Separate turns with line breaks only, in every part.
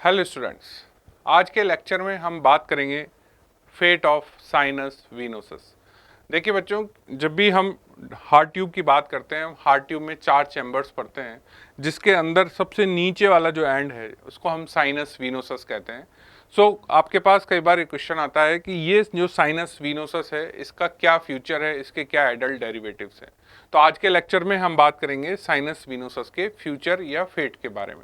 Hello students, आज के lecture में हम बात करेंगे फेट ऑफ साइनस विनोसस। देखिए बच्चों, जब भी हम हार्ट ट्यूब की बात करते हैं, हार्ट ट्यूब में 4 चैम्बर्स पड़ते हैं, जिसके अंदर सबसे नीचे वाला जो एंड है उसको हम साइनस विनोसस कहते हैं। आपके पास कई बार एक क्वेश्चन आता है कि ये जो साइनस विनोसस है इसका क्या फ्यूचर है, इसके क्या एडल्ट डेरिवेटिव्स हैं। तो आज के लेक्चर में हम बात करेंगे साइनस विनोसस के फ्यूचर या फेट के बारे में।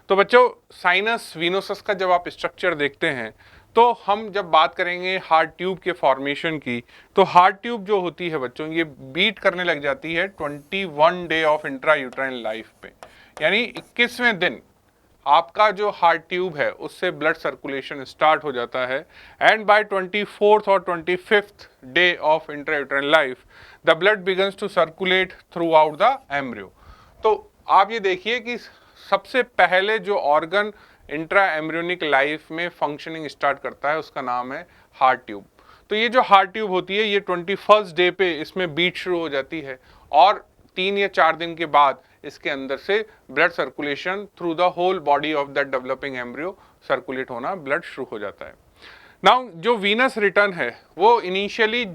तो बच्चों, साइनस विनोसस का जब आप स्ट्रक्चर देखते हैं तो हम जब बात करेंगे हार्ट ट्यूब के फॉर्मेशन की, तो हार्ट ट्यूब जो होती है बच्चों, ये बीट करने लग जाती है 21 day of intra uterine life पे, यानी 21वें दिन आपका जो हार्ट ट्यूब है उससे ब्लड सर्कुलेशन स्टार्ट हो जाता है। एंड बाय 24th और 25th day of intra uterine life the blood begins to circulate throughout the embryo. तो आप ये देखिए कि सबसे पहले जो ऑर्गन इंट्रा एम्ब्रियोनिक लाइफ में फंक्शनिंग स्टार्ट करता है उसका नाम है हार्ट ट्यूब। तो ये जो हार्ट ट्यूब होती है ये 21st डे पे इसमें बीट शुरू हो जाती है और 3 या 4 दिन के बाद इसके अंदर से blood circulation through the whole body of that developing embryo circulate होना, ब्लड शुरू हो जाता है। नाउ जो वीनस रिटर्न है वो इनिशियली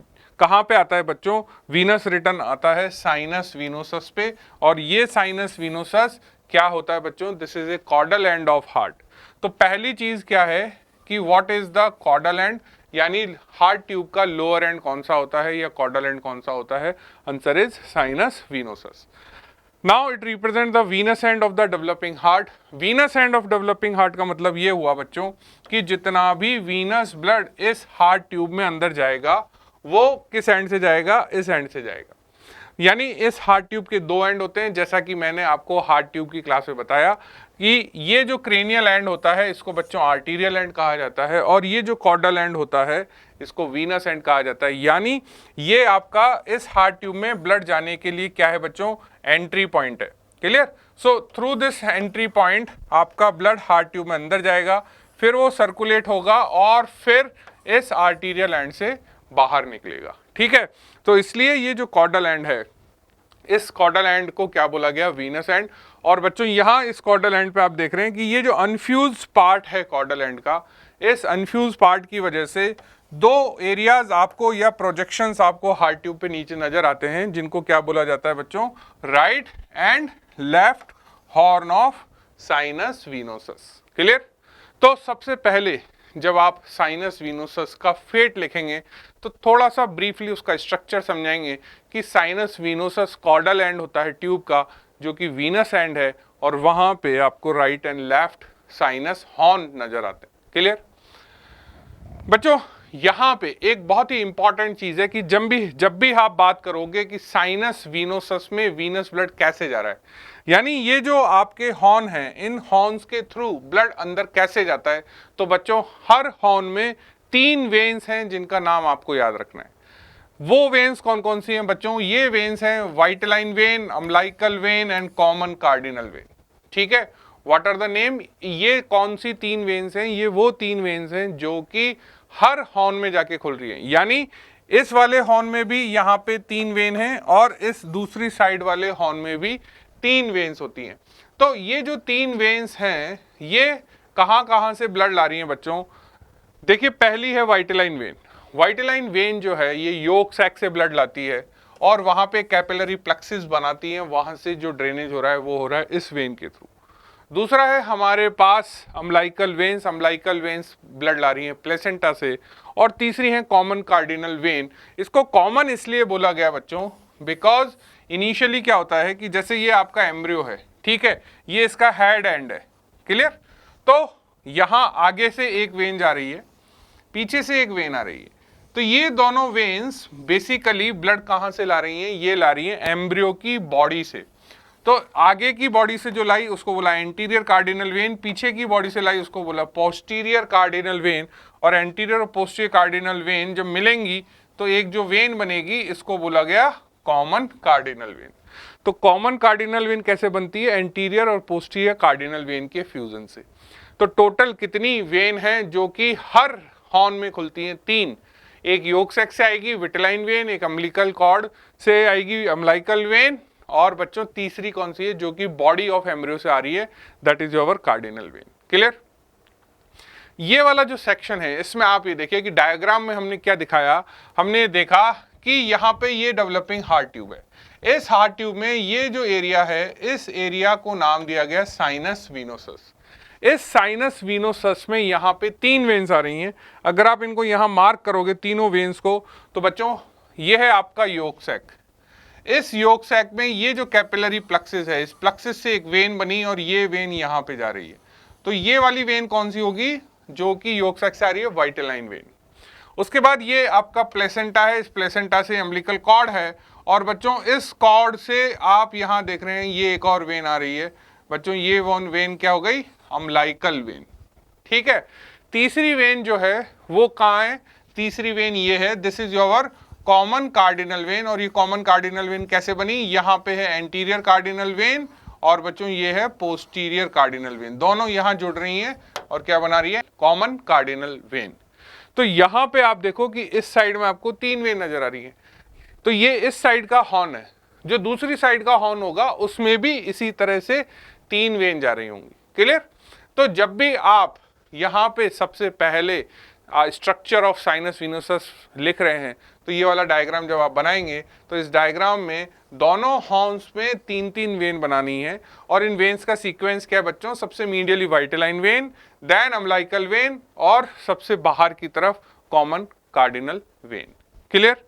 कहाँ पे आता है बच्चों? वीनस रिटर्न आता है साइनस विनोसस पे, और ये साइनस विनोसस क्या होता है बच्चों? This is a caudal end of heart. तो पहली चीज क्या है कि what is the caudal end, यानी हार्ट ट्यूब का लोअर एंड कौन सा होता है या कॉर्डल एंड कौन सा होता है? Answer is sinus venosus. Now it represent the Venus end of the developing heart. Venus end of developing heart का मतलब ये हुआ बच्चों कि जितना भी वीनस ब्लड इस हार्ट ट्यूब में अंदर जाएगा वो किस एंड से जाएगा? इस एंड से जाएगा। यानी इस हार्ट ट्यूब के 2 एंड होते हैं, जैसा कि मैंने आपको हार्ट ट्यूब की क्लास में बताया कि ये जो क्रेनियल एंड होता है इसको बच्चों आर्टीरियल एंड कहा जाता है, और ये जो कॉर्डल एंड होता है इसको वीनस एंड कहा जाता है। यानी ये आपका इस हार्ट ट्यूब में ब्लड जाने के लिए क्या है बच्चों? एंट्री पॉइंट है। Clear? So through this entry point आपका ब्लड हार्ट ट्यूब में अंदर जाएगा, फिर वो सर्कुलेट होगा और फिर इस आर्टीरियल एंड से बाहर निकलेगा। ठीक है, तो इसलिए ये जो कॉर्डल एंड है, इस कॉर्डल एंड को क्या बोला गया? Venus and. और बच्चों यहाँ इस कॉर्डल एंड पे आप देख रहे हैं कि ये जो अनफ्यूज पार्ट है कॉर्डल एंड का, इस अनफ्यूज पार्ट की वजह से 2 एरियाज आपको या प्रोजेक्शंस आपको हार्ट ट्यूब पे नीचे नजर आते हैं, जिनको क्या बोला जाता है बच्चों? Right and left horn of sinus venosus. Clear? तो सबसे पहले जब आप साइनस विनोसस का फेट लिखेंगे तो थोड़ा सा ब्रीफली उसका स्ट्रक्चर समझाएंगे कि साइनस विनोसस कॉर्डल एंड होता है ट्यूब का, जो कि वीनस एंड है, और वहां पे आपको right and left sinus horn नजर आते हैं। क्लियर? बच्चों यहाँ पे एक बहुत ही इंपॉर्टेंट चीज है कि जब भी आप बात करोगे कि साइनस विनोसस में वीनस ब्लड कैसे जा रहा है, यानी ये जो आपके हॉर्न हैं, इन हॉर्न्स के थ्रू ब्लड अंदर कैसे जाता है, तो बच्चों हर हॉर्न में 3 वेन्स हैं जिनका नाम आपको याद रखना है। वो वेन्स कौन कौन सी हैं बच्चों? ये वेन्स हैं vitelline vein, umbilical vein and common cardinal vein. ठीक है, व्हाट आर द नेम? ये कौन सी 3 वेन्स हैं? ये वो 3 वेन्स हैं जो कि हर हॉर्न में जाके खुल रही है। यानी इस वाले हॉर्न में भी यहाँ पे 3 वेन हैं और इस दूसरी साइड वाले हॉर्न में भी 3 वेन्स होती हैं। तो ये जो 3 वेन्स हैं ये कहाँ कहाँ से ब्लड ला रही हैं बच्चों? देखिए, पहली है वाइटलाइन वेन। वाइटलाइन वेन जो है ये योक सैक से ब्लड लाती है और वहाँ पे कैपिलरी प्लेक्सिस बनाती है, वहाँ से जो ड्रेनेज हो रहा है वो हो रहा है इस वेन के थ्रू। दूसरा है हमारे पास अम्लाइकल वेन्स ब्लड ला रही हैं प्लेसेंटा से। और तीसरी है कॉमन कार्डिनल वेन। इसको कॉमन इसलिए बोला गया बच्चों बिकॉज इनिशियली क्या होता है कि जैसे ये आपका एम्ब्रियो है, ठीक है, ये इसका हेड एंड है। क्लियर? तो यहाँ आगे से एक वेन जा रही है, पीछे से एक वेन आ रही है, तो ये दोनों वेन्स बेसिकली ब्लड कहाँ से ला रही हैं? ये ला रही हैं एम्ब्रियो की बॉडी से। तो आगे की बॉडी से जो लाई उसको बोला एंटीरियर कार्डिनल वेन, पीछे की बॉडी से लाई उसको बोला पोस्टीरियर कार्डिनल वेन, और एंटीरियर और पोस्टीरियर कार्डिनल वेन जब मिलेंगी तो एक जो वेन बनेगी इसको बोला गया कॉमन कार्डिनल वेन। तो कॉमन कार्डिनल वेन कैसे बनती है? एंटीरियर और पोस्टीरियर कार्डिनल वेन के फ्यूजन से। तो टोटल कितनी वेन है जो कि हर हॉर्न में खुलती हैं? 3। एक योक सैक से आएगी विटलाइन वेन, एक अम्बिलिकल कॉर्ड से आएगी अम्लाइकल वेन, और बच्चों तीसरी कौन सी है जो कि बॉडी ऑफ एम्ब्रियो से आ रही है? That is your cardinal when. Clear? ये वाला जो सेक्शन है इसमें आप ये देखिए कि डायग्राम में हमने क्या दिखाया, हमने देखा कि यहाँ पे ये डेवलपिंग हार्ट ट्यूब है। इस हार्ट ट्यूब में ये जो एरिया है, इस एरिया को नाम दिया गया साइनस वीनोसस। इस साइनस वीनोसस में यहाँ पे 3 वेन्स आ रही हैं। अगर आप इनको यहाँ मार्क करोगे तीनों वेन्स को, तो बच्चों ये है आपका योक सैक। इस योक सैक में ये जो कैपिलरी प्लक्सिस है, इस प्लक्सिस से एक वेन बनी और ये वेन यहाँ पे जा रही है। तो ये वाली वेन कौन सी होगी, जो कि योक सैक से आ रही है, वाइटेलाइन वेन। उसके बाद ये आपका प्लेसेंटा है, इस प्लेसेंटा से अम्बिलिकल कॉर्ड है, और बच्चों इस कॉर्ड से आप यहाँ देख रहे हैं ये एक और वेन आ रही है। बच्चों ये वेन क्या हो गई, अम्बिलिकल वेन। ठीक है, तीसरी वेन जो है वो कहाँ है, तीसरी वेन ये है, this is your common cardinal when. और ये कॉमन कार्डिनल वेन कैसे बनी, यहाँ पे है एंटीरियर कार्डिनल वेन और बच्चों ये है पोस्टीरियर कार्डिनल वेन, दोनों यहाँ जुड़ रही हैं और क्या बना रही है, कॉमन कार्डिनल वेन। तो यहाँ पे आप देखो कि इस साइड में आपको 3 वेन नजर आ रही है। तो ये इस साइड का हॉर्न है, जो दूसरी साइड का हॉर्न होगा उसमें भी इसी तरह से 3 वेन जा रही होंगी। क्लियर। तो जब भी आप यहाँ पे सबसे पहले स्ट्रक्चर ऑफ साइनस वीनोसस लिख रहे हैं, तो ये वाला डायग्राम जब आप बनाएंगे तो इस डायग्राम में दोनों हॉर्न्स में 3-3 वेन बनानी है। और इन वेन्स का सीक्वेंस क्या है बच्चों, सबसे medially vitelline vein, then umbilical vein और सबसे बाहर की तरफ कॉमन कार्डिनल वेन। क्लियर।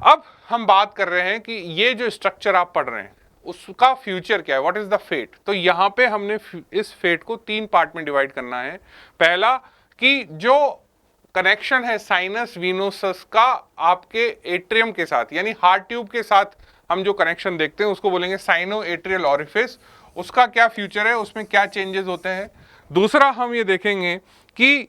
अब हम बात कर रहे हैं कि ये जो स्ट्रक्चर आप पढ़ रहे हैं उसका फ्यूचर क्या है, व्हाट इज द फेट। तो यहाँ पे हमने इस फेट को 3 पार्ट में डिवाइड करना है। पहला कि जो कनेक्शन है साइनस वीनोसस का आपके एट्रियम के साथ, यानी हार्ट ट्यूब के साथ हम जो कनेक्शन देखते हैं उसको बोलेंगे साइनो एट्रियल ऑरिफिस, उसका क्या फ्यूचर है, उसमें क्या चेंजेस होते हैं। दूसरा हम ये देखेंगे कि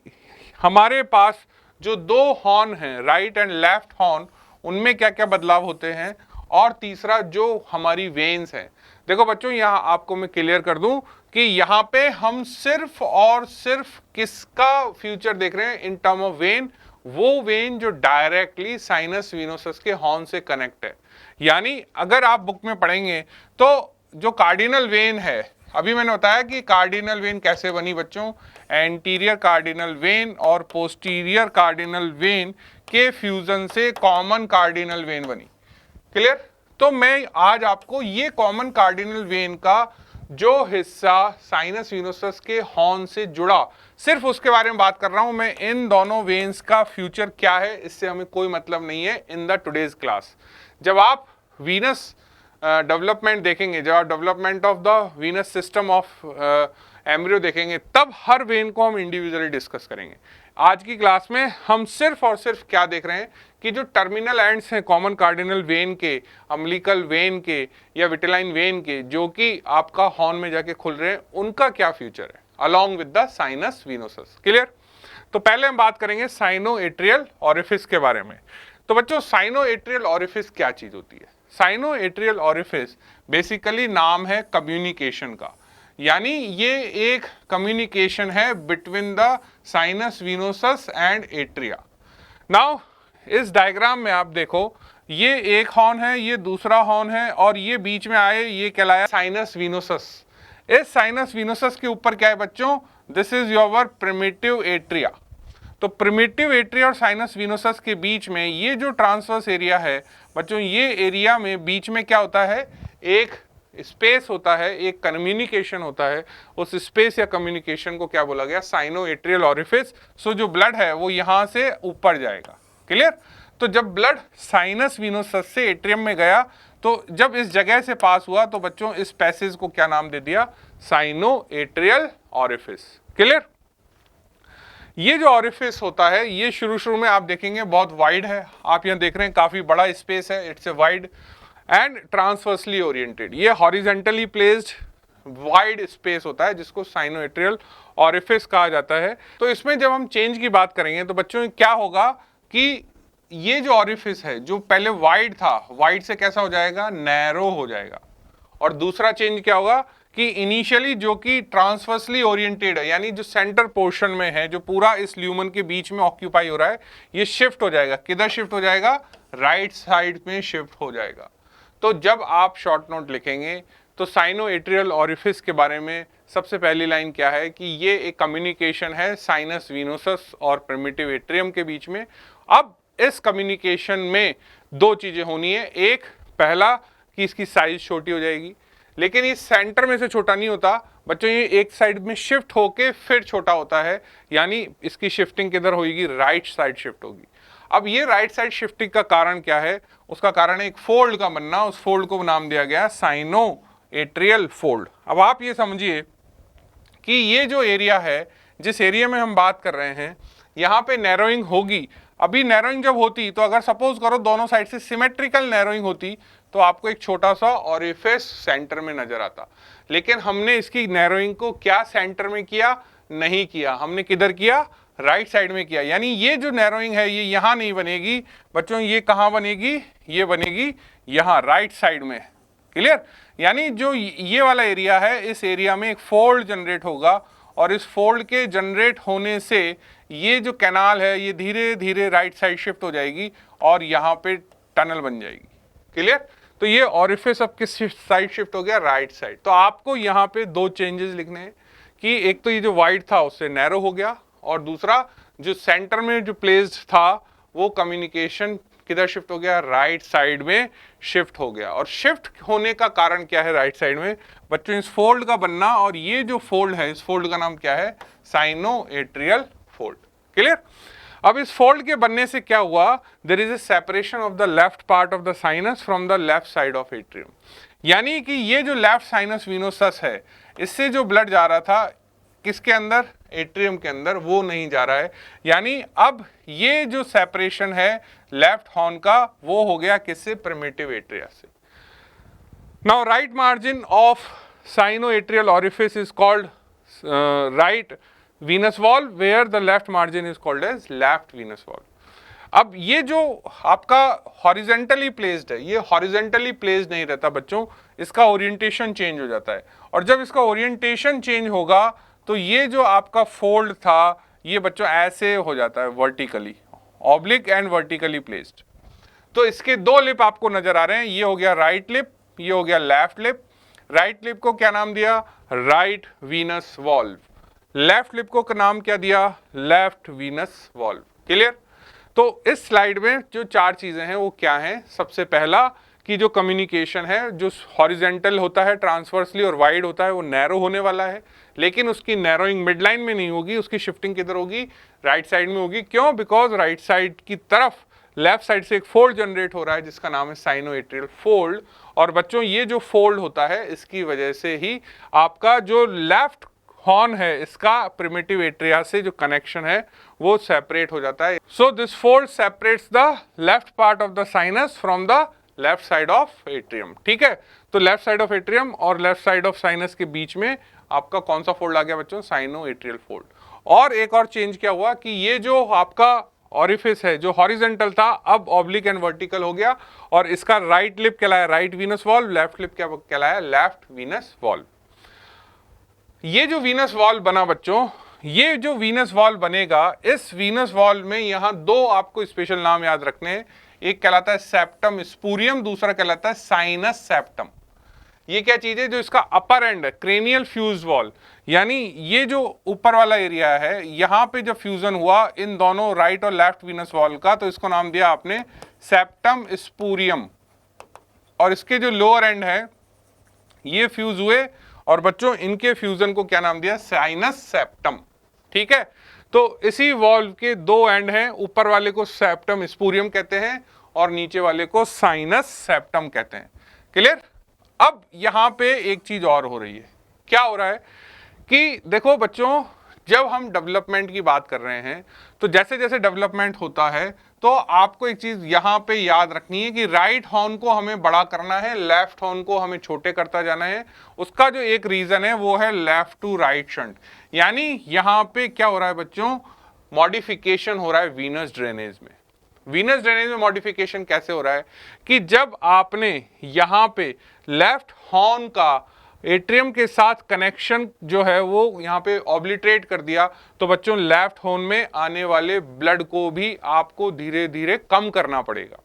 हमारे पास जो 2 हॉर्न हैं, राइट एंड लेफ्ट हॉर्न, उनमें क्या क्या बदलाव होते हैं। और तीसरा जो हमारी वेन्स हैं, देखो बच्चों यहाँ आपको मैं क्लियर कर दूं कि यहाँ पे हम सिर्फ और सिर्फ किसका फ्यूचर देख रहे हैं इन टर्म ऑफ वेन, वो वेन जो डायरेक्टली साइनस वीनोसस के हॉर्न से कनेक्ट है। यानी अगर आप बुक में पढ़ेंगे तो जो कार्डिनल वेन है, अभी मैंने बताया कि कार्डिनल वेन कैसे बनी बच्चों, एंटीरियर कार्डिनल वेन और पोस्टीरियर कार्डिनल वेन के फ्यूजन से कॉमन कार्डिनल वेन बनी। क्लियर। तो मैं आज आपको ये कॉमन कार्डिनल वेन का जो हिस्सा साइनस वीनोसस के हॉर्न से जुड़ा, सिर्फ उसके बारे में बात कर रहा हूं मैं। इन दोनों वेन्स का फ्यूचर क्या है इससे हमें कोई मतलब नहीं है इन द टुडेज क्लास। जब आप वीनस डेवलपमेंट देखेंगे, जब आप development of the venous system of embryo देखेंगे, तब हर वेन को हम इंडिविजुअली डिस्कस करेंगे। आज की क्लास में हम सिर्फ और सिर्फ क्या देख रहे हैं कि जो टर्मिनल एंड्स हैं कॉमन कार्डिनल वेन के, अम्बिलिकल वेन के या विटेलाइन वेन के, जो कि आपका हॉर्न में जाके खुल रहे हैं, उनका क्या फ्यूचर है along with the sinus venosus. Clear. तो पहले हम बात करेंगे साइनो एट्रियल ऑरिफिस के बारे में। तो बच्चों साइनो एट्रियल ऑरिफिस क्या चीज होती है। साइनो एट्रियल ऑरिफिस बेसिकली नाम है कम्युनिकेशन का, यानी ये एक कम्युनिकेशन है between the sinus venosus and atria. Now इस डायग्राम में आप देखो, ये एक हॉर्न है, ये दूसरा हॉर्न है और ये बीच में आए, ये कहलाया साइनस वीनोसस। इस साइनस वीनोसस के ऊपर क्या है बच्चों, this is your primitive atria. तो प्रिमिटिव एट्रिया और साइनस वीनोसस के बीच में ये जो ट्रांसवर्स एरिया है बच्चों, ये एरिया में बीच में क्या होता है, एक स्पेस होता है, एक कम्युनिकेशन होता है। उस स्पेस या कम्युनिकेशन को क्या बोला गया, साइनो एट्रियल ऑरिफिस। सो जो ब्लड है वो यहां से ऊपर जाएगा। क्लियर। तो जब ब्लड साइनस वीनोसस से एट्रियम में गया, तो जब इस जगह से पास हुआ तो बच्चों इस पैसेज को क्या नाम दे दिया, साइनो एट्रियल ऑरिफिस। क्लियर। ये जो ऑरिफिस होता है ये शुरू में आप देखेंगे बहुत वाइड है, आप यहाँ देख रहे हैं काफी बड़ा स्पेस है, it's a wide and transversely oriented. ये हॉरिजेंटली प्लेस्ड वाइड स्पेस होता है जिसको साइनो एट्रियल ऑरिफिस कहा जाता है। तो इसमें जब हम चेंज की बात करेंगे तो बच्चों क्या होगा कि ये जो ऑरिफिस है जो पहले वाइड था, वाइड से कैसा हो जाएगा, नैरो हो जाएगा। और दूसरा चेंज क्या होगा कि इनिशियली जो कि ट्रांसवर्सली ओरिएंटेड है, यानी जो सेंटर पोर्शन में है, जो पूरा इस ल्यूमन के बीच में ऑक्यूपाई हो रहा है, ये शिफ्ट हो जाएगा। किधर शिफ्ट हो जाएगा, राइट साइड में शिफ्ट हो जाएगा। तो जब आप शॉर्ट नोट लिखेंगे तो साइनो एट्रियल ऑरिफिस के बारे में सबसे पहली लाइन क्या है कि ये एक कम्युनिकेशन है साइनस वीनोसस और प्रिमिटिव एट्रियम के बीच में। अब इस कम्युनिकेशन में दो चीजें होनी है, एक पहला कि इसकी साइज छोटी हो जाएगी, लेकिन ये सेंटर में से छोटा नहीं होता बच्चों, ये एक साइड में शिफ्ट होके फिर छोटा होता है, यानी इसकी शिफ्टिंग किधर होगी, राइट साइड शिफ्ट होगी। अब ये राइट साइड शिफ्टिंग का कारण क्या है, उसका कारण है एक फोल्ड का बनना, उस फोल्ड को नाम दिया गया साइनो एट्रियल फोल्ड। अब आप ये समझिए कि ये जो एरिया है, जिस एरिया में हम बात कर रहे हैं, यहाँ पे नैरोइंग होगी। अभी नैरोइंग जब होती तो अगर सपोज करो दोनों साइड से सिमेट्रिकल नैरोइंग होती तो आपको एक छोटा सा ऑरिफिस सेंटर में नजर आता, लेकिन हमने इसकी नैरोइंग को क्या सेंटर में किया, नहीं किया, हमने किधर किया, राइट साइड में किया। यानी ये जो नैरोइंग है ये यहाँ नहीं बनेगी बच्चों, ये कहाँ बनेगी, ये बनेगी यहाँ राइट साइड में। क्लियर? यानी जो ये वाला एरिया है, इस एरिया में एक फोल्ड जनरेट होगा और इस फोल्ड के जनरेट होने से ये जो कैनाल है ये धीरे धीरे राइट साइड शिफ्ट हो जाएगी और यहाँ पे टनल बन जाएगी। क्लियर? तो ये ऑरिफिस अब किस साइड शिफ्ट हो गया, राइट साइड। तो आपको यहाँ पे दो चेंजेस लिखने हैं कि एक तो ये जो वाइड था उससे नैरो हो गया और दूसरा जो सेंटर में जो प्लेस्ड था वो कम्युनिकेशन किधर शिफ्ट हो गया, राइट साइड में शिफ्ट हो गया। और शिफ्ट होने का कारण क्या है राइट साइड में बच्चों, इस फोल्ड का बनना, और ये जो फोल्ड है इस फोल्ड का नाम क्या है, साइनो एट्रियल फोल्ड। क्लियर? अब इस फोल्ड के बनने से क्या हुआ, there is a separation of the left part of the sinus from the left side of atrium. यानी कि ये जो लेफ्ट साइनस वीनोसस है, इससे जो ब्लड जा रहा था किसके अंदर, एट्रियम के अंदर, वो नहीं जा रहा है। यानी अब ये जो सेपरेशन है लेफ्ट हॉर्न का वो हो गया किससे, प्रिमिटिव एट्रिया से। Now right margin of cyano atrial orifice is called right venous valve where the left margin is called as left venous valve. अब ये जो आपका हॉरिजेंटली प्लेस्ड है, ये हॉरिजेंटली प्लेस्ड नहीं रहता बच्चों, इसका ओरिएंटेशन चेंज हो जाता है। और जब इसका ओरिएंटेशन चेंज होगा तो ये जो आपका फोल्ड था ये बच्चों ऐसे हो जाता है, vertically, oblique and vertically placed. तो इसके दो लिप आपको नजर आ रहे हैं, ये हो गया राइट लिप, ये हो गया लेफ्ट लिप। राइट लिप को क्या नाम दिया, right Venus valve. Left lip को नाम क्या दिया, लेफ्ट वीनस वॉल्व। क्लियर? तो इस स्लाइड में जो चार चीजें हैं वो क्या हैं, सबसे पहला कि जो कम्युनिकेशन है जो हॉरिजेंटल होता है ट्रांसवर्सली और वाइड होता है वो नैरो होने वाला है, लेकिन उसकी नैरोइंग मिड लाइन में नहीं होगी, उसकी शिफ्टिंग किधर होगी, राइट साइड में होगी। क्यों? बिकॉज राइट साइड की तरफ लेफ्ट साइड से एक फोल्ड जनरेट हो रहा है जिसका नाम है साइनो एट्रियल फोल्ड। और बच्चों ये जो फोल्ड होता है इसकी वजह से ही आपका जो लेफ्ट हॉर्न है इसका प्रिमिटिव एट्रिया से जो कनेक्शन है वो सेपरेट हो जाता है। So this fold separates the left part of the sinus from the left side of atrium. ठीक है? तो लेफ्ट साइड ऑफ एट्रियम और लेफ्ट साइड ऑफ साइनस के बीच में आपका कौन सा फोल्ड आ गया बच्चों, साइनो एट्रियल फोल्ड। और एक और चेंज क्या हुआ कि ये जो आपका ऑरिफिस है जो हॉरिजेंटल था अब ऑब्लिक एंड वर्टिकल हो गया और इसका राइट लिप कहलाया right Venus valve, left lip क्या कहलाया, लेफ्ट वीनस वॉल्व। ये जो वीनस वॉल्व बना बच्चों, ये जो वीनस वॉल्व बनेगा, इस वीनस वॉल्व में यहाँ दो आपको स्पेशल नाम याद रखने हैं। एक कहलाता है सेप्टम स्पूरियम, दूसरा कहलाता है साइनस सेप्टम। ये क्या चीज है, जो इसका अपर एंड है, क्रेनियल फ्यूज वॉल्व, यानी ये जो ऊपर वाला एरिया है यहाँ पे जब फ्यूजन हुआ इन दोनों राइट और लेफ्ट वीनस वॉल्व का, तो इसको नाम दिया आपने सेप्टम स्पूरियम। और इसके जो लोअर एंड है ये फ्यूज हुए और बच्चों इनके फ्यूजन को क्या नाम दिया, साइनस सेप्टम। ठीक है? तो इसी वॉल्व के दो एंड हैं, ऊपर वाले को सेप्टम स्पूरियम कहते हैं और नीचे वाले को साइनस सेप्टम कहते हैं। क्लियर? अब यहां पे एक चीज और हो रही है, क्या हो रहा है कि देखो बच्चों, जब हम डेवलपमेंट की बात कर रहे हैं तो जैसे जैसे डेवलपमेंट होता है तो आपको एक चीज यहां पे याद रखनी है कि राइट हॉर्न को हमें बड़ा करना है, लेफ्ट हॉर्न को हमें छोटे करता जाना है। उसका जो एक रीजन है वो है लेफ्ट टू राइट शंट। यानी यहां पे क्या हो रहा है बच्चों, मॉडिफिकेशन हो रहा है वीनस ड्रेनेज में। वीनस ड्रेनेज में मॉडिफिकेशन कैसे हो रहा है कि जब आपने यहां पे लेफ्ट हॉर्न का एट्रियम के साथ कनेक्शन जो है वो यहाँ पे ऑब्लिटरेट कर दिया, तो बच्चों लेफ्ट हॉर्न में आने वाले ब्लड को भी आपको धीरे धीरे कम करना पड़ेगा।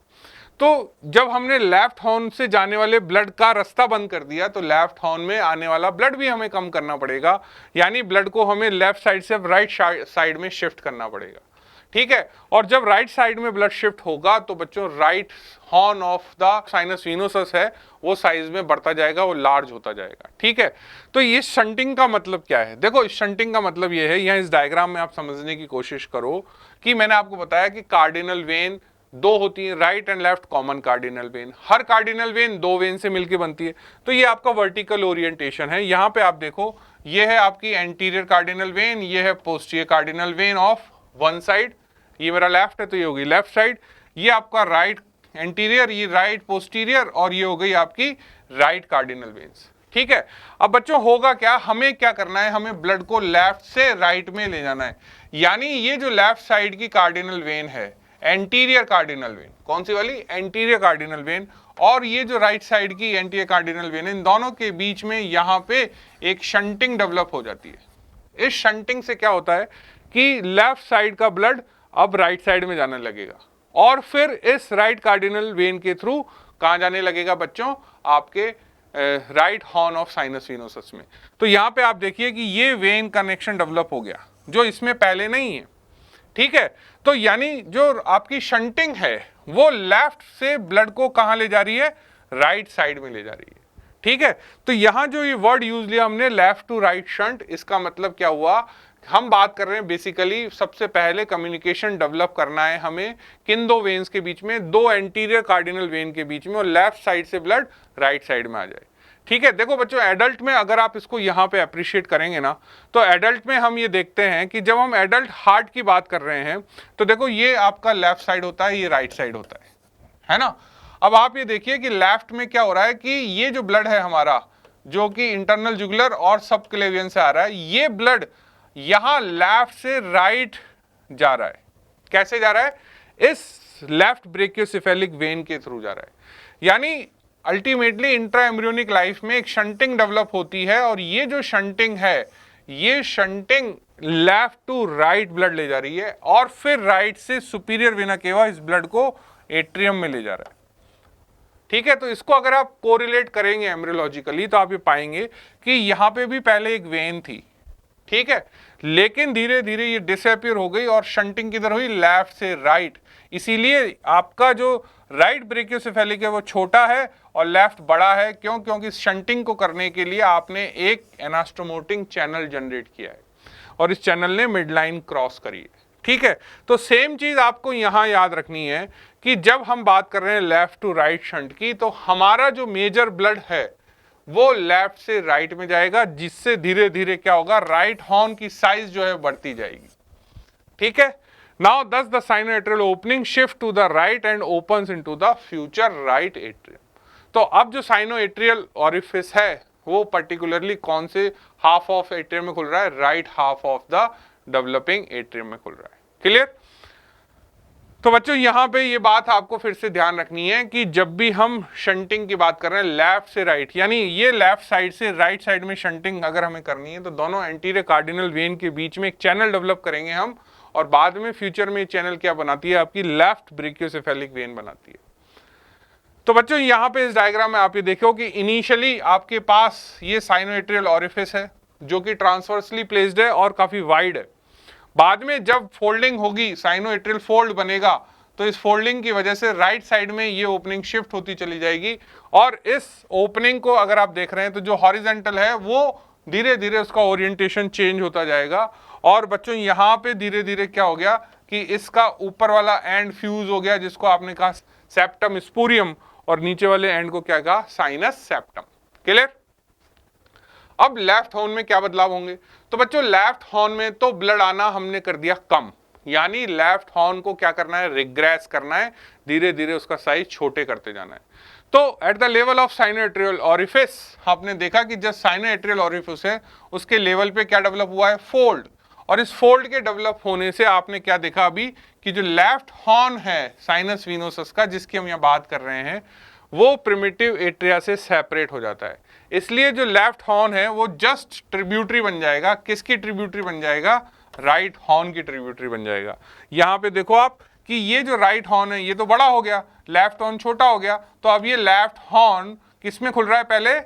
तो जब हमने लेफ्ट हॉर्न से जाने वाले ब्लड का रास्ता बंद कर दिया तो लेफ्ट हॉर्न में आने वाला ब्लड भी हमें कम करना पड़ेगा, यानी ब्लड को हमें लेफ्ट साइड से राइट साइड में शिफ्ट करना पड़ेगा। ठीक है, और जब राइट साइड में ब्लड शिफ्ट होगा तो बच्चों right horn of the sinus venosus है वो साइज में बढ़ता जाएगा, वो लार्ज होता जाएगा। ठीक है, तो ये शंटिंग का मतलब क्या है? देखो, इस शंटिंग का मतलब ये है, यहाँ इस डायग्राम में आप समझने की कोशिश करो कि मैंने आपको बताया कि कार्डिनल वेन दो होती है, right and left common cardinal when. Her cardinal when दो वेन से मिलकर बनती है। तो ये आपका वर्टिकल ओरिएंटेशन है। यहाँ पे आप देखो, ये है आपकी एंटीरियर कार्डिनल वेन, ये है posterior cardinal when of one side. ये मेरा लेफ्ट है तो ये होगी लेफ्ट साइड, ये आपका राइट एंटीरियर, ये राइट पोस्टीरियर, और ये हो गई आपकी राइट कार्डिनल वेन्स। ठीक है, अब बच्चों होगा क्या, हमें क्या करना है, हमें ब्लड को लेफ्ट से राइट में ले जाना है। यानी ये जो लेफ्ट साइड की कार्डिनल वेन है, एंटीरियर कार्डिनल वेन, कौन सी वाली? एंटीरियर कार्डिनल वेन, और ये जो राइट साइड की एंटीरियर कार्डिनल वेन, इन दोनों के बीच में यहाँ पे एक शंटिंग डेवलप हो जाती है। इस शंटिंग से क्या होता है कि लेफ्ट साइड का ब्लड अब राइट साइड में जाने लगेगा, और फिर इस राइट कार्डिनल वेन के थ्रू कहां जाने लगेगा बच्चों? आपके right horn of sinus venosus में। तो यहां पे आप देखिए कि ये वेन कनेक्शन डेवलप हो गया जो इसमें पहले नहीं है। ठीक है, तो यानी जो आपकी शंटिंग है वो लेफ्ट से ब्लड को कहां ले जा रही है? राइट साइड में ले जा रही है। ठीक है, तो यहां जो ये वर्ड यूज लिया हमने, लेफ्ट टू राइट शंट, इसका मतलब क्या हुआ? हम बात कर रहे हैं बेसिकली सबसे पहले कम्युनिकेशन डेवलप करना है हमें किन दो वेन्स के बीच में, दो एंटीरियर कार्डिनल वेन के बीच में, और लेफ्ट साइड से ब्लड राइट साइड में आ जाए। ठीक है, देखो बच्चों, एडल्ट में अगर आप इसको यहाँ पे अप्रिशिएट करेंगे ना, तो एडल्ट में हम ये देखते हैं कि जब हम एडल्ट हार्ट की बात कर रहे हैं तो देखो ये आपका लेफ्ट साइड होता है, ये राइट साइड होता है ना। अब आप ये देखिए कि लेफ्ट में क्या हो रहा है कि ये जो ब्लड है हमारा, जो कि इंटरनल जुगुलर और सब क्लेवियन से आ रहा है, ये ब्लड यहां लेफ्ट से राइट जा रहा है। कैसे जा रहा है? इस लेफ्ट ब्रेकियोसेफेलिक वेन के थ्रू जा रहा है। यानी अल्टीमेटली इंट्रा एम्ब्रियोनिक लाइफ में एक शंटिंग डेवलप होती है, और ये जो शंटिंग है, ये shunting left to right blood ले जा रही है, और फिर राइट से सुपीरियर वेना केवा इस ब्लड को एट्रियम में ले जा रहा है। ठीक है, तो इसको अगर आप कोरिलेट करेंगे एम्ब्रियोलॉजिकली तो आप ये पाएंगे कि यहां पे भी पहले एक वेन थी। ठीक है, लेकिन धीरे धीरे ये डिसअपीयर हो गई और शंटिंग किधर हुई? लेफ्ट से राइट। इसीलिए आपका जो राइट ब्रेकियोसेफेलिक है वो छोटा है और लेफ्ट बड़ा है। क्यों? क्योंकि शंटिंग को करने के लिए आपने एक एनास्टोमोटिंग चैनल जनरेट किया है और इस चैनल ने मिडलाइन क्रॉस करी है। ठीक है, तो सेम चीज आपको यहां याद रखनी है कि जब हम बात कर रहे हैं लेफ्ट टू राइट शंट की, तो हमारा जो मेजर ब्लड है वो लेफ्ट से राइट में जाएगा, जिससे धीरे धीरे क्या होगा? राइट हॉर्न की साइज जो है बढ़ती जाएगी। ठीक है, now thus the sinoatrial opening shift to the right end opens into the future right atrium. तो अब जो साइनोएट्रियल ओरिफिस है वो पर्टिकुलरली कौन से हाफ ऑफ एट्रियम में खुल रहा है? Right half of the developing atrium में खुल रहा है। क्लियर? तो बच्चों यहां पे ये बात आपको फिर से ध्यान रखनी है कि जब भी हम शंटिंग की बात कर रहे हैं लेफ्ट से राइट, यानी ये लेफ्ट साइड से राइट साइड में शंटिंग अगर हमें करनी है तो दोनों एंटीरियर कार्डिनल वेन के बीच में एक चैनल डेवलप करेंगे हम, और बाद में फ्यूचर में चैनल क्या बनाती है? आपकी लेफ्ट ब्रेकियोसेफेलिक वेन बनाती है। तो बच्चों यहां पे इस डायग्राम में आप ये देखो कि इनिशियली आपके पास ये साइनोएट्रियल ओरिफिस है जो कि ट्रांसवर्सली प्लेस्ड है और काफी वाइड है। बाद में जब फोल्डिंग होगी, साइनोएट्रियल फोल्ड बनेगा, तो इस फोल्डिंग की वजह से राइट साइड में ये ओपनिंग शिफ्ट होती चली जाएगी, और इस ओपनिंग को अगर आप देख रहे हैं तो जो हॉरिजॉन्टल है वो धीरे धीरे उसका ओरिएंटेशन चेंज होता जाएगा। और बच्चों यहाँ पे धीरे धीरे क्या हो गया कि इसका ऊपर वाला एंड फ्यूज हो गया, जिसको आपने कहा सेप्टम स्पूरियम, और नीचे वाले एंड को क्या कहा? Sinus septum. क्लियर? अब लेफ्ट हॉर्न में क्या बदलाव होंगे? तो बच्चों लेफ्ट हॉर्न में तो ब्लड आना हमने कर दिया कम, यानी लेफ्ट हॉर्न को क्या करना है? रिग्रेस करना है, धीरे धीरे उसका साइज छोटे करते जाना है। तो at the level of sinoatrial orifice आपने देखा कि जब साइनोएट्रियल ओरिफिस है उसके लेवल पे क्या डेवलप हुआ है? फोल्ड। और इस फोल्ड के डेवलप होने से आपने क्या देखा अभी कि जो लेफ्ट हॉर्न है साइनस वीनोसस का, जिसकी हम यहाँ बात कर रहे हैं, वो प्रिमिटिव एट्रिया से सेपरेट हो जाता है। इसलिए जो लेफ्ट हॉर्न है वो जस्ट ट्रिब्यूटरी बन जाएगा। किसकी ट्रिब्यूटरी बन जाएगा? राइट हॉर्न की ट्रिब्यूटरी बन जाएगा। यहाँ पे देखो आप कि ये जो राइट हॉर्न है ये तो बड़ा हो गया, लेफ्ट हॉर्न छोटा हो गया, तो अब ये लेफ्ट हॉर्न किस में खुल रहा है, पहले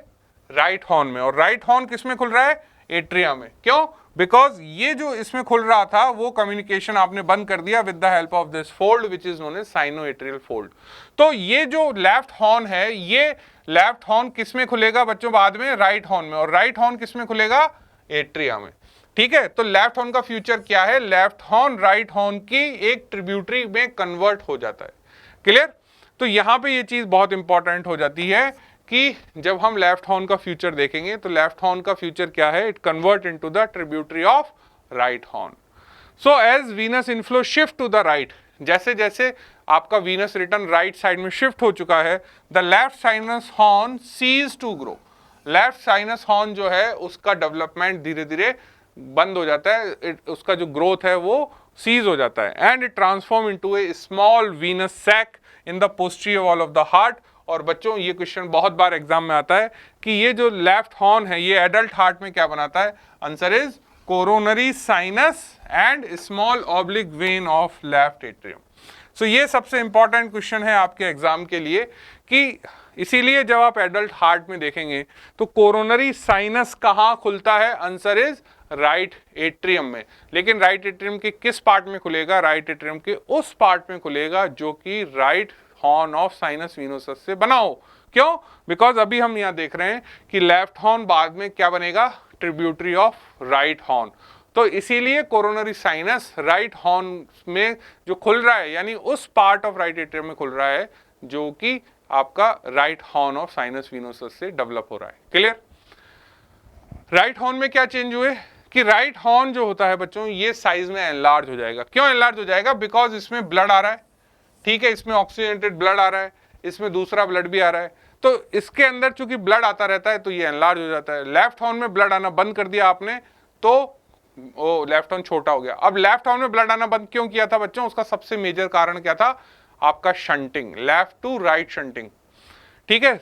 राइट हॉर्न में, और राइट हॉर्न किस में खुल रहा है, एट्रिया में। क्यों? बिकॉज ये जो इसमें खुल रहा था वो कम्युनिकेशन आपने बंद कर दिया with the help of this fold which is known as sinoatrial fold. तो ये जो लेफ्ट हॉर्न है, ये लेफ्ट हॉर्न किस में खुलेगा बच्चों बाद में, राइट हॉर्न में, और राइट हॉर्न किस में खुलेगा, एट्रिया में। ठीक है, तो लेफ्ट हॉर्न का फ्यूचर क्या है, लेफ्ट हॉर्न राइट हॉर्न की एक ट्रिब्यूटरी में कन्वर्ट हो जाता है। क्लियर? तो यहां पे ये चीज बहुत इंपॉर्टेंट हो जाती है कि जब हम लेफ्ट हॉर्न का फ्यूचर देखेंगे तो लेफ्ट हॉर्न का फ्यूचर क्या है, it convert into the tributary of right horn. So as venous inflow shift to the right, जैसे जैसे आपका वीनस रिटर्न राइट साइड में शिफ्ट हो चुका है, the left sinus horn cease to grow. Left sinus horn जो है उसका डेवलपमेंट धीरे धीरे बंद हो जाता है, उसका जो ग्रोथ है वो सीज हो जाता है, and it transform into a small venous sac in the posterior wall of the heart. और बच्चों ये क्वेश्चन बहुत बार एग्जाम में आता है कि ये जो लेफ्ट हॉर्न है ये एडल्ट हार्ट में क्या बनाता है, answer is coronary sinus and small oblique vein of left atrium. So ये सबसे इंपॉर्टेंट क्वेश्चन है आपके एग्जाम के लिए, कि इसीलिए जब आप एडल्ट हार्ट में देखेंगे तो कोरोनरी साइनस कहाँ खुलता है, आंसर इज राइट एट्रियम में। लेकिन राइट एट्रियम के किस पार्ट में खुलेगा, राइट एट्रियम के उस पार्ट में खुलेगा जो कि right horn of sinus venosus से बना हो। क्यों? बिकॉज अभी हम यहाँ देख रहे हैं कि लेफ्ट हॉर्न बाद में क्या बनेगा, ट्रिब्यूटरी ऑफ राइट हॉर्न। तो इसीलिए कोरोनरी साइनस राइट हॉर्न में जो खुल रहा है, यानी उस पार्ट ऑफ राइट एट्रियम में खुल रहा है जो कि आपका right horn of sinus venosus से डेवलप हो रहा है। क्लियर? राइट हॉर्न में क्या चेंज हुए कि राइट हॉर्न जो होता है बच्चों ये साइज में एनलार्ज हो जाएगा। क्यों एनलार्ज हो जाएगा? बिकॉज इसमें ब्लड आ रहा है, ठीक है, इसमें ऑक्सीजनेटेड ब्लड आ रहा है, इसमें दूसरा ब्लड भी आ रहा है, तो इसके अंदर चूंकि ब्लड आता रहता है तो ये एनलार्ज हो जाता है। लेफ्ट हॉर्न में ब्लड आना बंद कर दिया आपने तो वो लेफ्ट हॉर्न छोटा हो गया। अब लेफ्ट हॉर्न में ब्लड आना बंद क्यों किया था बच्चों, उसका सबसे मेजर कारण क्या था, आपका shunting, left to right shunting. ठीक है,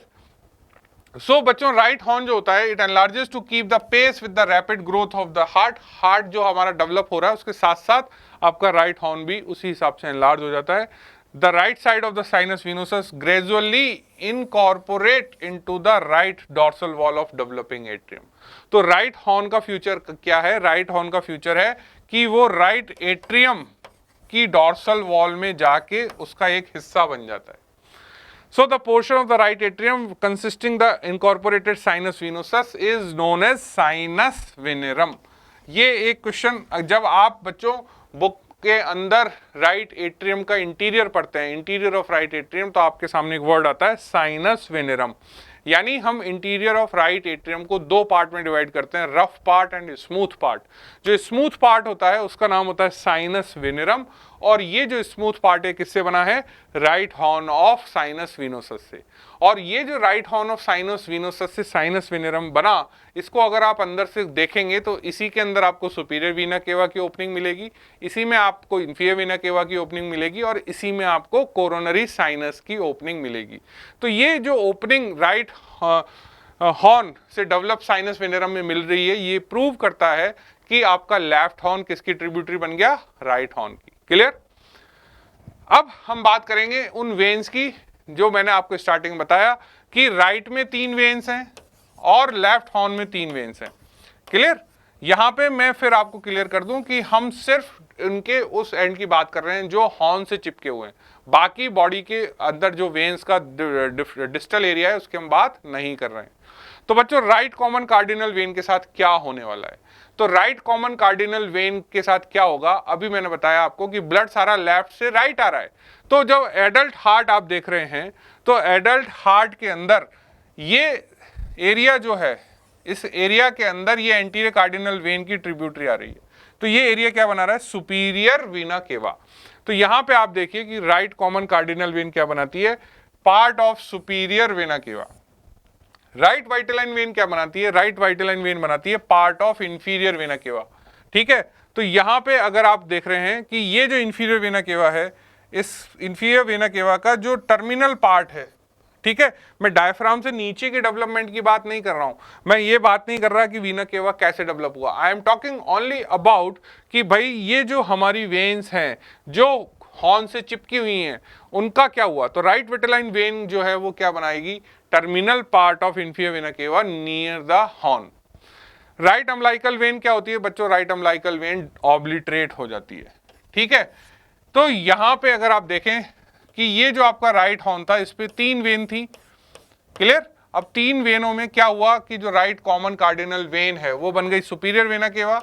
सो बच्चों राइट हॉर्न जो होता है it enlarges to keep the pace with the rapid growth of the heart. Heart जो हमारा डेवलप हो रहा है उसके साथ साथ आपका राइट हॉर्न भी उसी हिसाब से एनलार्ज हो जाता है। The right side of the sinus venosus gradually incorporate into the right dorsal wall of developing atrium. तो राइट हॉर्न का फ्यूचर क्या है, राइट हॉर्न का फ्यूचर है कि वो राइट एट्रियम की डॉर्सल वॉल में जाके उसका एक हिस्सा बन जाता है। So the portion of the right atrium consisting the incorporated sinus venosus is known as sinus venerum। ये एक क्वेश्चन जब आप बच्चों बुक के अंदर राइट एट्रियम का इंटीरियर पढ़ते हैं, इंटीरियर ऑफ राइट एट्रियम, तो आपके सामने एक वर्ड आता है साइनस वेनेरम। यानी हम इंटीरियर ऑफ राइट एट्रियम को दो पार्ट में डिवाइड करते हैं, rough part and smooth part. जो स्मूथ पार्ट होता है उसका नाम होता है साइनस वेनेरम, और ये जो स्मूथ पार्ट है किससे बना है, right horn of sinus venosus से। और ये जो right horn of sinus venosus से साइनस वेनेरम बना, इसको अगर आप अंदर से देखेंगे तो इसी के अंदर आपको सुपीरियर वीना केवा की ओपनिंग मिलेगी, इसी में आपको इंफीरियर वीना केवा की ओपनिंग मिलेगी, और इसी में आपको कोरोनरी साइनस की ओपनिंग मिलेगी। तो ये जो ओपनिंग राइट हॉर्न से डेवलप साइनस वेनेरम में मिल रही है, ये प्रूव करता है कि आपका लेफ्ट हॉर्न किसकी ट्रिब्यूटरी बन गया, राइट हॉर्न की। क्लियर? अब हम बात करेंगे उन वेन्स की जो मैंने आपको स्टार्टिंग में बताया कि राइट में 3 वेन्स हैं और लेफ्ट हॉर्न में 3 वेन्स हैं। क्लियर? यहां पे मैं फिर आपको क्लियर कर दूं कि हम सिर्फ उनके उस एंड की बात कर रहे हैं जो हॉर्न से चिपके हुए हैं, बाकी बॉडी के अंदर जो वेन्स का डिस्टल एरिया है उसकी हम बात नहीं कर रहे हैं। तो बच्चों राइट कॉमन कार्डिनल वेन के साथ क्या होने वाला है, तो राइट कॉमन कार्डिनल वेन के साथ क्या होगा, अभी मैंने बताया आपको कि ब्लड सारा लेफ्ट से राइट आ रहा है। तो जब एडल्ट हार्ट आप देख रहे हैं तो एडल्ट हार्ट के अंदर ये एरिया जो है, इस एरिया के अंदर ये एंटीरियर कार्डिनल वेन की ट्रिब्यूटरी आ रही है। तो ये एरिया क्या बना रहा है, सुपीरियर वीना केवा। तो यहां पे आप देखिए कि राइट कॉमन कार्डिनल वेन क्या बनाती है, part of superior vena cava. Right vitelline vein क्या बनाती है, राइट वाइटलाइन वेन बनाती है part of inferior vena cava. ठीक है, तो यहां पे अगर आप देख रहे हैं कि ये जो इंफीरियर वेना केवा है, इस इंफीरियर वेना केवा का जो टर्मिनल पार्ट है, ठीक है, मैं डायफ्राम से नीचे के डेवलपमेंट की बात नहीं कर रहा हूं, मैं ये बात नहीं कर रहा कि वीना केवा कैसे डेवलप हुआ। I am talking only about कि भाई ये जो हमारी वेन्स हैं जो हॉर्न से चिपकी हुई हैं उनका क्या हुआ, तो राइट विटेलाइन वेन जो है वो क्या बनाएगी, terminal part of inferior vena cava near the horn. Right umbilical when क्या होती है बच्चों, राइट अम्बिलिकल वेन ऑब्लिटरेट हो जाती है, ठीक है। तो यहां पे अगर आप देखें कि ये जो आपका राइट हॉर्न था इस पे 3 वेन थी, क्लियर। अब 3 वेनों में क्या हुआ कि जो राइट कॉमन कार्डिनल वेन है वो बन गई superior vena cava,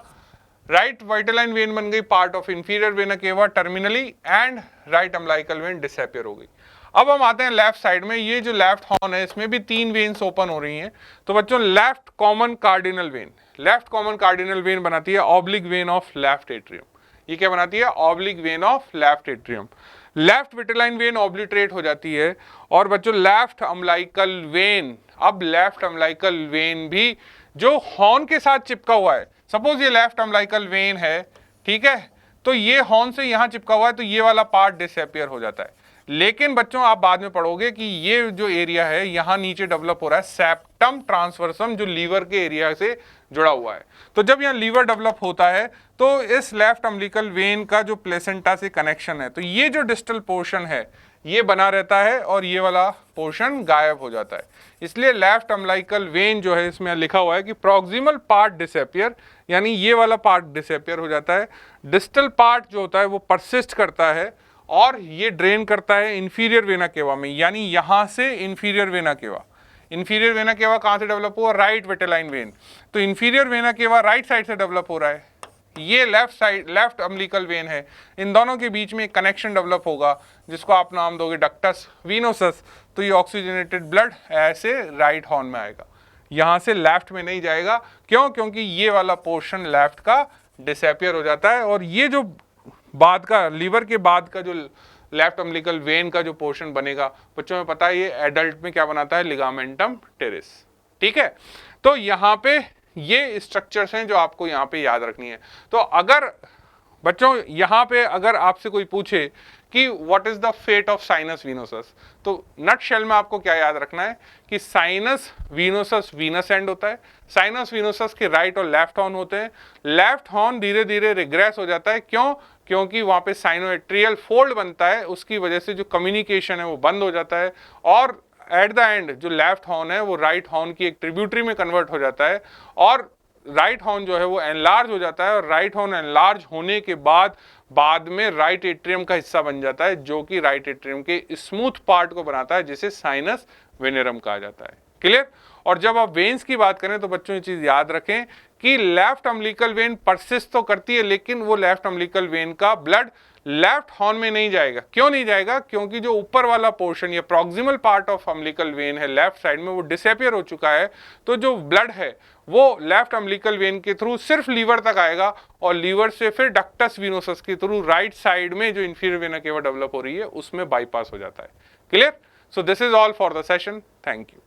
right vitelline when बन गई part of inferior vena cava terminally, and right umbilical when disappear हो गई। अब हम आते हैं लेफ्ट साइड में, ये जो लेफ्ट हॉर्न है इसमें भी 3 वेन्स ओपन हो रही हैं। तो बच्चों left common cardinal when, left common cardinal when बनाती है oblique vein of left atrium. ये क्या बनाती है, oblique vein of left atrium. Left vitelline when obliterate हो जाती है और बच्चों लेफ्ट अम्बिलिकल वेन, अब लेफ्ट अम्बिलिकल वेन भी जो हॉर्न के साथ चिपका हुआ है, सपोज ये लेफ्ट अम्बिलिकल वेन है, ठीक है, तो ये हॉर्न से यहां चिपका हुआ है तो ये वाला पार्ट डिसअपीयर हो जाता है। लेकिन बच्चों आप बाद में पढ़ोगे कि ये जो एरिया है यहां नीचे डेवलप हो रहा है सेप्टम ट्रांसवर्सम, जो लीवर के एरिया से जुड़ा हुआ है। तो जब यहाँ लीवर डेवलप होता है तो इस लेफ्ट अम्बिलिकल वेन का जो प्लेसेंटा से कनेक्शन है, तो ये जो डिस्टल पोर्शन है ये बना रहता है और ये वाला पोर्शन गायब हो जाता है। इसलिए लेफ्ट अम्बिलिकल वेन जो है इसमें लिखा हुआ है कि प्रॉक्सिमल पार्ट डिसअपीयर, यानी ये वाला पार्ट डिसअपीयर हो जाता है, डिस्टल पार्ट जो होता है वो परसिस्ट करता है और ये ड्रेन करता है इंफीरियर वेना केवा में, यानी यहां से inferior vena cava. Inferior vena cava कहां से डेवलप हुआ, राइट विटेलाइन वेन, तो inferior vena cava right side से डेवलप हो रहा है, ये left side left umbilical when है, इन दोनों के बीच में एक कनेक्शन डेवलप होगा जिसको आप नाम दोगे डक्टस वीनोसस। तो ये ऑक्सीजनेटेड ब्लड ऐसे राइट हॉर्न में आएगा, यहां से लेफ्ट में नहीं जाएगा। क्यों, क्योंकि ये वाला पोर्शन लेफ्ट का डिसअपीयर हो जाता है और ये जो बाद का लीवर के बाद का जो लेफ्ट अम्बिलिकल वेन का जो पोर्शन बनेगा बच्चों में पता है ये एडल्ट में क्या बनाता है, लिगामेंटम टेरिस, ठीक है। तो यहाँ पे ये स्ट्रक्चर्स हैं जो आपको यहाँ पे याद रखनी है। तो अगर बच्चों यहाँ पे अगर आपसे कोई पूछे कि what is the fate of sinus venosus, तो नट शेल में आपको क्या याद रखना है कि साइनस वीनोसस वीनस एंड होता है, साइनस वीनोसस के राइट और लेफ्ट हॉर्न होते हैं। लेफ्ट हॉर्न धीरे धीरे रिग्रेस हो जाता है, क्यों, क्योंकि वहां पे साइनोएट्रियल फोल्ड बनता है, उसकी वजह से जो कम्युनिकेशन है वो बंद हो जाता है और एट द एंड जो लेफ्ट हॉर्न है वो राइट हॉर्न की एक ट्रिब्यूटरी में कन्वर्ट हो जाता है और राइट हॉर्न जो है वो एनलार्ज हो जाता है और राइट हॉर्न एनलार्ज होने के बाद में राइट एट्रियम का हिस्सा बन जाता है, जो कि राइट एट्रियम के स्मूथ पार्ट को बनाता है जिसे साइनस वेनेरम कहा जाता है, क्लियर। और जब आप वेन्स की बात करें तो बच्चों ये चीज याद रखें कि लेफ्ट अम्बिलिकल वेन परसिस्ट तो करती है, लेकिन वो लेफ्ट अम्बिलिकल वेन का ब्लड लेफ्ट हॉर्न में नहीं जाएगा। क्यों नहीं जाएगा, क्योंकि जो ऊपर वाला पोर्शन या proximal part of umbilical when है लेफ्ट साइड में वो डिसअपीयर हो चुका है। तो जो ब्लड है वो लेफ्ट अम्बिलिकल वेन के थ्रू सिर्फ लीवर तक आएगा और लीवर से फिर डक्टस वीनोसस के थ्रू राइट साइड में जो इंफीरियर वेना केवा डेवलप हो रही है उसमें बाईपास हो जाता है, clear. So this is all for the session, thank you.